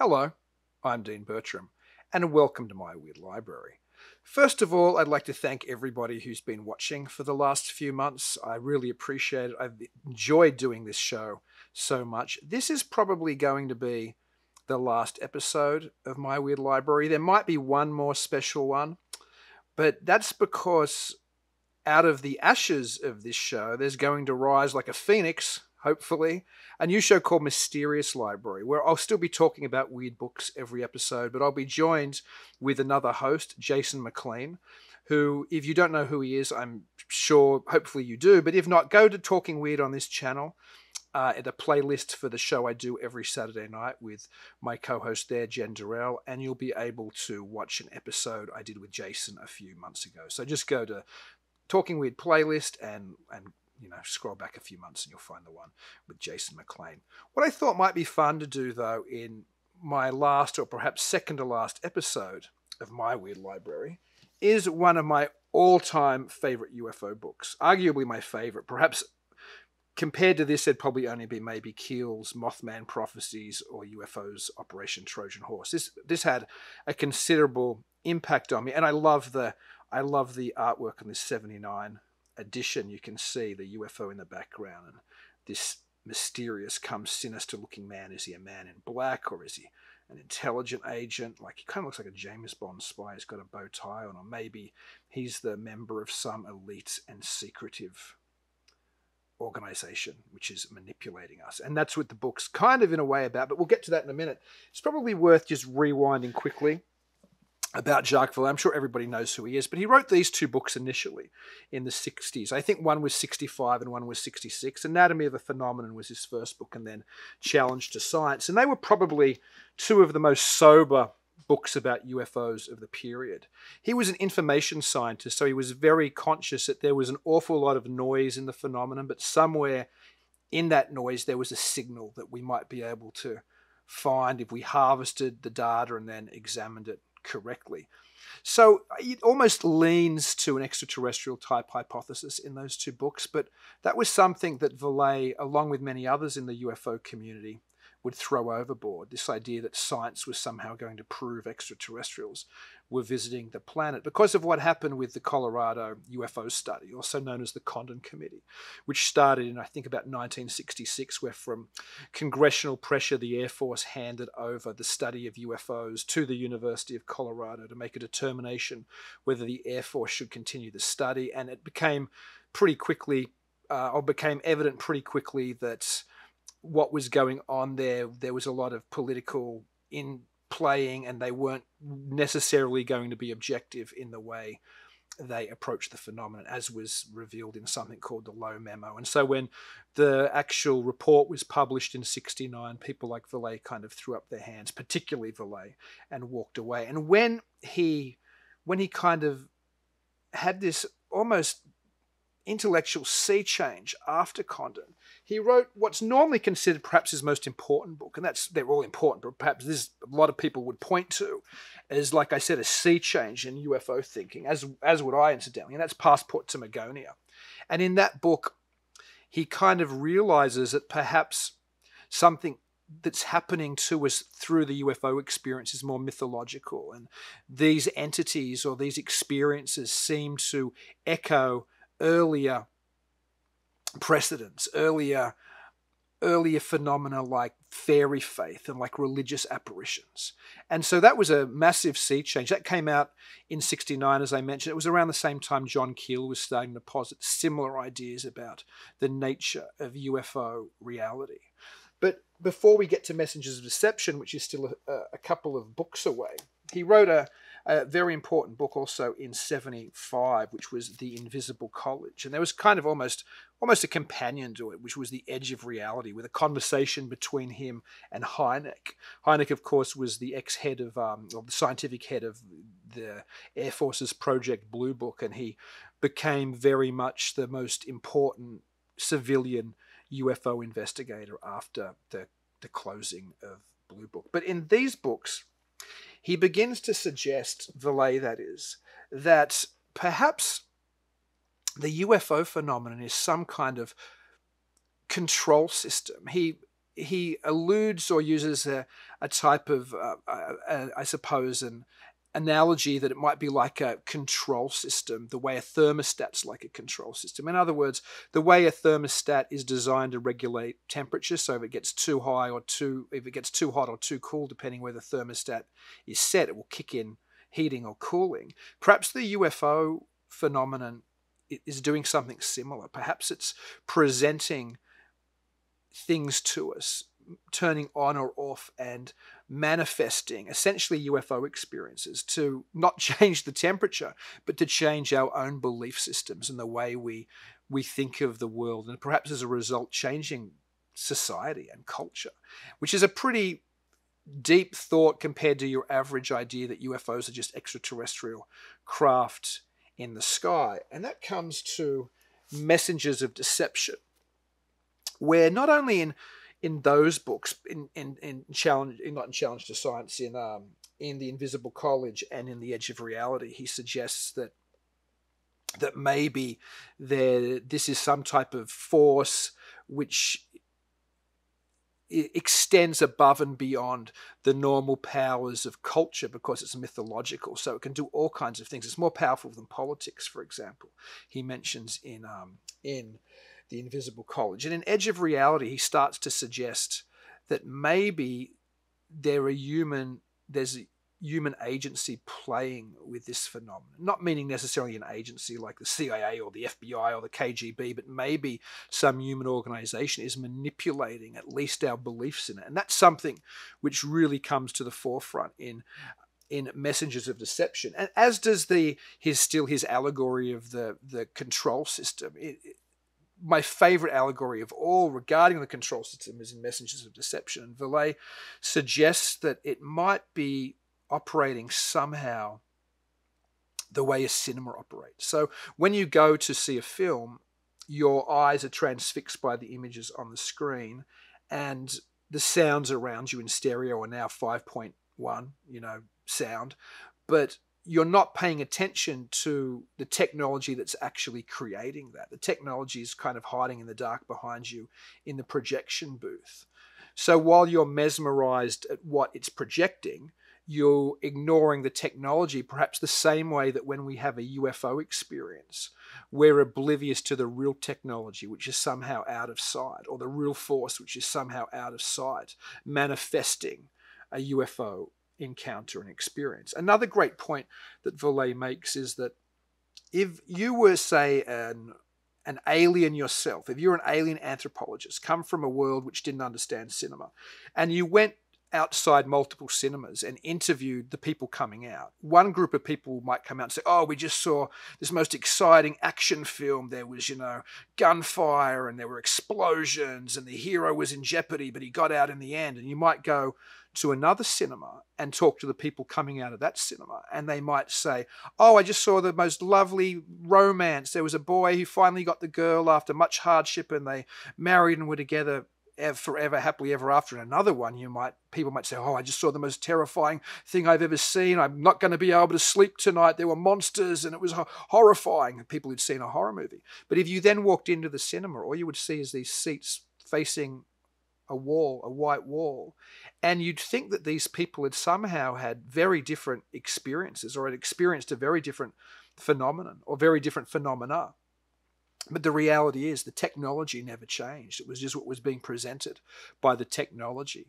Hello, I'm Dean Bertram, and welcome to my weird library. First of all, I'd like to thank everybody who's been watching for the last few months. I really appreciate it. I've enjoyed doing this show so much. This is probably going to be the last episode of my weird library. There might be one more special one, but that's because out of the ashes of this show, there's going to rise like a phoenix, hopefully, a new show called Mysterious Library, where I'll still be talking about weird books every episode, but I'll be joined with another host, Jason McLean, who, if you don't know who he is, I'm sure, hopefully you do, but if not, go to Talking Weird on this channel, at the playlist for the show I do every Saturday night with my co-host there, Jen Durrell, and you'll be able to watch an episode I did with Jason a few months ago. So just go to Talking Weird playlist and scroll back a few months and you'll find the one with Jason McLean. What I thought might be fun to do, though, in my last or perhaps second to last episode of my weird library is one of my all-time favorite UFO books. Arguably my favorite. Perhaps compared to this, it'd probably only be maybe Keel's Mothman Prophecies or UFO's Operation Trojan Horse. This had a considerable impact on me, and I love the artwork on this 79 edition. You can see the UFO in the background and this mysterious, sinister looking man. Is he a man in black, or is he an intelligent agent? Like, he kind of looks like a James Bond spy. He's got a bow tie on, or maybe he's the member of some elite and secretive organization which is manipulating us. And that's what the book's kind of in a way about, but we'll get to that in a minute. It's probably worth just rewinding quickly about Jacques Vallée. I'm sure everybody knows who he is, but he wrote these two books initially in the 60s. I think one was 65 and one was 66. Anatomy of a Phenomenon was his first book, and then Challenge to Science. And they were probably two of the most sober books about UFOs of the period. He was an information scientist, so he was very conscious that there was an awful lot of noise in the phenomenon, but somewhere in that noise there was a signal that we might be able to find if we harvested the data and then examined it correctly. So it almost leans to an extraterrestrial type hypothesis in those two books, but that was something that Vallee, along with many others in the UFO community, would throw overboard, this idea that science was somehow going to prove extraterrestrials were visiting the planet because of what happened with the Colorado UFO study, also known as the Condon Committee, which started in, I think, about 1966, where from congressional pressure, the Air Force handed over the study of UFOs to the University of Colorado to make a determination whether the Air Force should continue the study. And it became evident pretty quickly that what was going on there was a lot of political playing, and they weren't necessarily going to be objective in the way they approached the phenomenon, as was revealed in something called the Lowe Memo. And so when the actual report was published in 69, people like Vallee kind of threw up their hands, particularly Vallee, and walked away. And when he kind of had this almost intellectual sea change after Condon, he wrote what's normally considered perhaps his most important book, and they're all important, but perhaps this a lot of people would point to as, like I said, a sea change in UFO thinking, as would I, incidentally, and that's Passport to Magonia. And in that book, he kind of realizes that perhaps something that's happening to us through the UFO experience is more mythological, and these entities or these experiences seem to echo earlier precedents, earlier phenomena like fairy faith and like religious apparitions. And so that was a massive sea change. That came out in 69, as I mentioned. It was around the same time John Keel was starting to posit similar ideas about the nature of UFO reality. But before we get to Messengers of Deception, which is still a couple of books away, he wrote a very important book also in 75, which was The Invisible College. And there was kind of almost a companion to it, which was The Edge of Reality, with a conversation between him and Hynek. Hynek, of course, was the ex-head of, or the scientific head of the Air Force's Project Blue Book, and he became very much the most important civilian UFO investigator after the closing of Blue Book. But in these books, he begins to suggest, Vallee that is, that perhaps the UFO phenomenon is some kind of control system. he alludes or uses a type of, I suppose, an analogy that it might be like a control system, the way a thermostat's like a control system. In other words, the way a thermostat is designed to regulate temperature, so if it gets too high or if it gets too hot or too cool, depending where the thermostat is set, it will kick in heating or cooling. Perhaps the UFO phenomenon is doing something similar. Perhaps it's presenting things to us, turning on or off and manifesting essentially UFO experiences to not change the temperature, but to change our own belief systems and the way we think of the world, and perhaps as a result changing society and culture, which is a pretty deep thought compared to your average idea that UFOs are just extraterrestrial craft in the sky. And that comes to Messengers of Deception, where not only in those books, in Challenge, not in Challenge to Science, in The Invisible College and in The Edge of Reality, he suggests that maybe this is some type of force which extends above and beyond the normal powers of culture because it's mythological, so it can do all kinds of things. It's more powerful than politics, for example. He mentions in The Invisible College. And in Edge of Reality, he starts to suggest that maybe there's human agency playing with this phenomenon. Not meaning necessarily an agency like the CIA or the FBI or the KGB, but maybe some human organization is manipulating at least our beliefs in it. And that's something which really comes to the forefront in Messengers of Deception. And as does his allegory of the control system. My favorite allegory of all regarding the control system is in Messengers of Deception. And Vallee suggests that it might be operating somehow the way a cinema operates. So when you go to see a film, your eyes are transfixed by the images on the screen, and the sounds around you in stereo are now 5.1, sound, but you're not paying attention to the technology that's actually creating that. The technology is kind of hiding in the dark behind you in the projection booth. So while you're mesmerized at what it's projecting, you're ignoring the technology, perhaps the same way that when we have a UFO experience, we're oblivious to the real technology, which is somehow out of sight, or the real force, which is somehow out of sight, manifesting a UFO encounter and experience. Another great point that Vallee makes is that if you were, say, an alien yourself, if you're an alien anthropologist, come from a world which didn't understand cinema, and you went outside multiple cinemas and interviewed the people coming out, one group of people might come out and say, oh, we just saw this most exciting action film. There was, gunfire and there were explosions and the hero was in jeopardy, but he got out in the end. And you might go to another cinema and talk to the people coming out of that cinema, and they might say, oh, I just saw the most lovely romance. There was a boy who finally got the girl after much hardship, and they married and were together forever, happily ever after. And another one, people might say, oh, I just saw the most terrifying thing I've ever seen. I'm not going to be able to sleep tonight. There were monsters and it was horrifying. People who'd seen a horror movie. But if you then walked into the cinema, all you would see is these seats facing a wall, a white wall, and you'd think that these people had somehow had very different experiences, or had experienced a very different phenomenon or very different phenomena. But the reality is the technology never changed. It was just what was being presented by the technology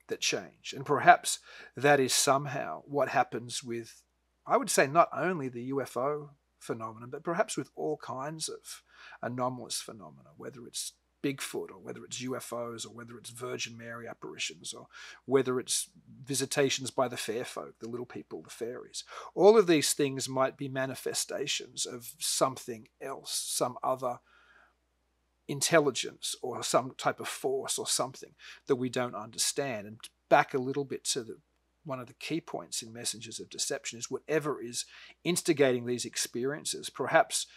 that changed. And perhaps that is somehow what happens with, I would say, not only the UFO phenomenon, but perhaps with all kinds of anomalous phenomena, whether it's Bigfoot, or whether it's UFOs, or whether it's Virgin Mary apparitions, or whether it's visitations by the fair folk, the little people, the fairies. All of these things might be manifestations of something else, some other intelligence, or some type of force, or something that we don't understand. And back a little bit to one of the key points in Messengers of Deception is whatever is instigating these experiences, perhaps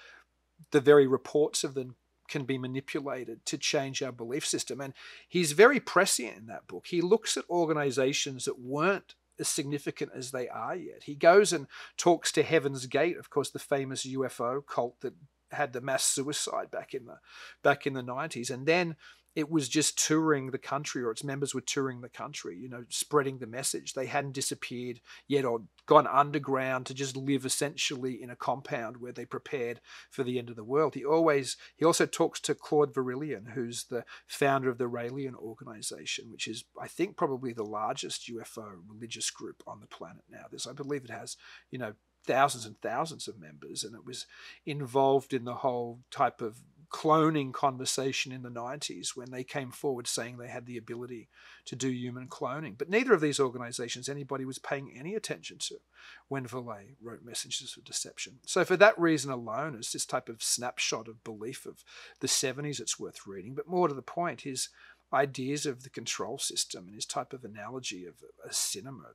the very reports of them can be manipulated to change our belief system. And he's very prescient in that book. He looks at organizations that weren't as significant as they are yet. He goes and talks to Heaven's Gate, of course, the famous UFO cult that had the mass suicide back in the 90s. And then it was just touring the country, or its members were touring the country, you know, spreading the message. They hadn't disappeared yet or gone underground to just live essentially in a compound where they prepared for the end of the world. He also talks to Claude Verrillion, who's the founder of the Raelian organization, which is, I think, probably the largest UFO religious group on the planet now. I believe it has, you know, thousands and thousands of members, and it was involved in the whole type of cloning conversation in the 90s when they came forward saying they had the ability to do human cloning. But neither of these organizations anybody was paying any attention to when Vallee wrote Messages of Deception. So for that reason alone, as this type of snapshot of belief of the 70s, it's worth reading. But more to the point, his ideas of the control system and his type of analogy of a cinema,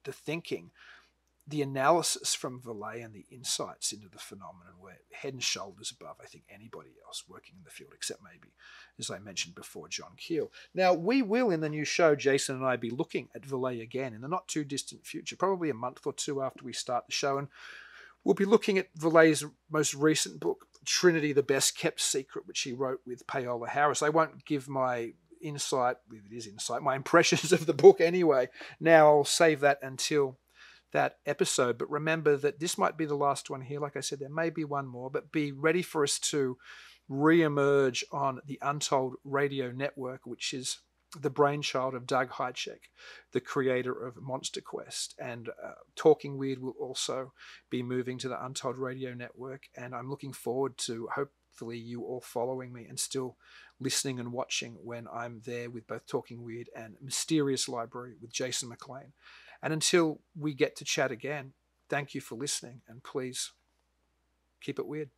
the thinking, the analysis from Vallee and the insights into the phenomenon were head and shoulders above, I think, anybody else working in the field, except maybe, as I mentioned before, John Keel. Now, we will, in the new show, Jason and I, be looking at Vallee again in the not too distant future, probably a month or two after we start the show, and we'll be looking at Vallee's most recent book, Trinity, the Best Kept Secret, which he wrote with Paola Harris. I won't give my insight, if it is insight, my impressions of the book anyway. Now I'll save that until that episode, but remember that this might be the last one here. Like I said, there may be one more, but be ready for us to re-emerge on the Untold Radio Network, which is the brainchild of Doug Hychek, the creator of Monster Quest. And Talking Weird will also be moving to the Untold Radio Network, and I'm looking forward to hopefully you all following me and still listening and watching when I'm there with both Talking Weird and Mysterious Library with Jason McLean. And until we get to chat again, thank you for listening, and please keep it weird.